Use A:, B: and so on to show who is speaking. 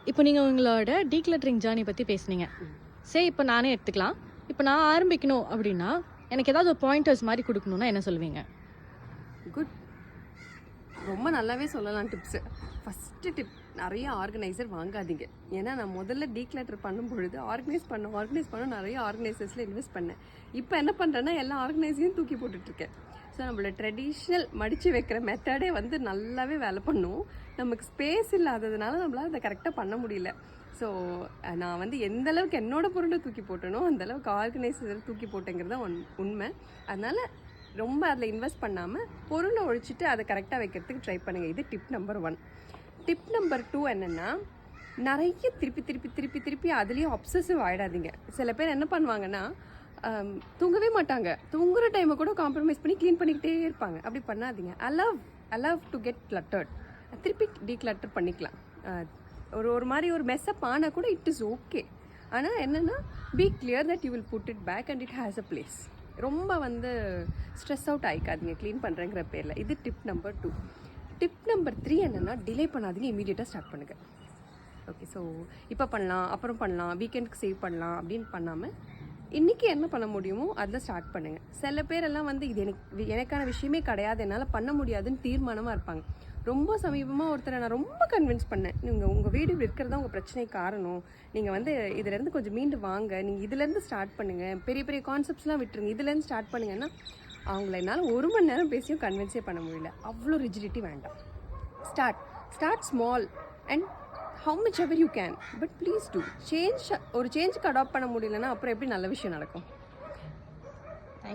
A: இப்போ நீங்கள் உங்களோட டீக்ளட்டரிங் ஜேர்னி பற்றி பேசுனீங்க. சரி, இப்போ நானே எடுத்துக்கலாம். இப்போ நான் ஆரம்பிக்கணும் அப்படின்னா எனக்கு ஏதாவது ஒரு பாயிண்டர்ஸ் மாதிரி கொடுக்கணுன்னா என்ன சொல்லுவீங்க?
B: குட், ரொம்ப நல்லாவே சொல்லலாம் டிப்ஸு. ஃபஸ்ட்டு டிப், நிறைய ஆர்கனைசர் வாங்காதீங்க. ஏன்னா நான் முதல்ல டீக்ளட்டர் பண்ணும் பொழுது ஆர்கனைஸ் பண்ண நிறைய ஆர்கனைசர்ஸில் இன்வெஸ்ட் பண்ணேன். இப்போ என்ன பண்ணுறேன்னா எல்லா ஆர்கனைஸையும் தூக்கி போட்டுட்ருக்கேன். ஸோ நம்மளோட ட்ரெடிஷ்னல் மடித்து வைக்கிற மெத்தடே வந்து நல்லாவே வேலை பண்ணும். நமக்கு ஸ்பேஸ் இல்லாததுனால நம்மளால் அதை கரெக்டாக பண்ண முடியல. ஸோ நான் வந்து எந்த அளவுக்கு என்னோடய பொருளை தூக்கி போட்டனோ அந்தளவுக்கு ஆர்கனைசர் தூக்கி போட்டேங்கிறது தான் உண்மை. அதனால் ரொம்ப அதில் இன்வெஸ்ட் பண்ணாமல் பொருளை ஒழிச்சிட்டு அதை கரெக்டாக வைக்கிறதுக்கு ட்ரை பண்ணுங்கள். இது டிப் நம்பர் 1. டிப் நம்பர் 2 என்னென்னா, நிறைய திருப்பி அதுலேயும் அப்சசிவ் ஆகிடாதீங்க. சில பேர் என்ன பண்ணுவாங்கன்னா, தூங்கவே மாட்டாங்க. தூங்குகிற டைமை கூட காம்ப்ரமைஸ் பண்ணி க்ளீன் பண்ணிக்கிட்டே இருப்பாங்க. அப்படி பண்ணாதீங்க. Allow to get cluttered. திருப்பி டீக்ளட்டர் பண்ணிக்கலாம். ஒரு மாதிரி ஒரு மெஸ்அப் ஆனால் கூட இட் இஸ் ஓகே. ஆனால் என்னென்னா, be clear that you will put it back and it has a place. ரொம்ப வந்து ஸ்ட்ரெஸ் அவுட் ஆகிக்காதீங்க க்ளீன் பண்ணுறேங்கிற பேரில். இது டிப் நம்பர் 2. டிப் நம்பர் 3 என்னென்னா, டிலே பண்ணாதீங்க, இமீடியட்டாக ஸ்டார்ட் பண்ணுங்கள். ஓகே, ஸோ இப்போ பண்ணலாம், அப்புறம் பண்ணலாம், வீக்கெண்டுக்கு சேவ் பண்ணலாம் அப்படின்னு பண்ணாமல் இன்றைக்கி என்ன பண்ண முடியுமோ அதில் ஸ்டார்ட் பண்ணுங்கள். சில பேரெல்லாம் வந்து இது எனக்கான விஷயமே கிடையாது, என்னால் பண்ண முடியாதுன்னு தீர்மானமாக இருப்பாங்க. ரொம்ப சமீபமாக ஒருத்தரை நான் ரொம்ப கன்வின்ஸ் பண்ணேன், உங்கள் வீடு இருக்கிறதா உங்கள் பிரச்சனை காரணம், நீங்கள் வந்து இதிலேருந்து கொஞ்சம் மீண்டு வாங்க, நீங்கள் இதுலேருந்து ஸ்டார்ட் பண்ணுங்கள், பெரிய கான்செப்ட்ஸ்லாம் விட்டுருங்க, இதுலேருந்து ஸ்டார்ட் பண்ணுங்கன்னா அவங்கள என்னால் 1 மணி நேரம் பேசியும் கன்வின்ஸே பண்ண முடியல. அவ்வளோ ரிஜிடிட்டி வேண்டாம். Start small and how much ever you can, but please do. ஒரு சேஞ்சுக்கு அடாப்ட் பண்ண முடியலன்னா அப்புறம் எப்படி நல்ல விஷயம் நடக்கும்?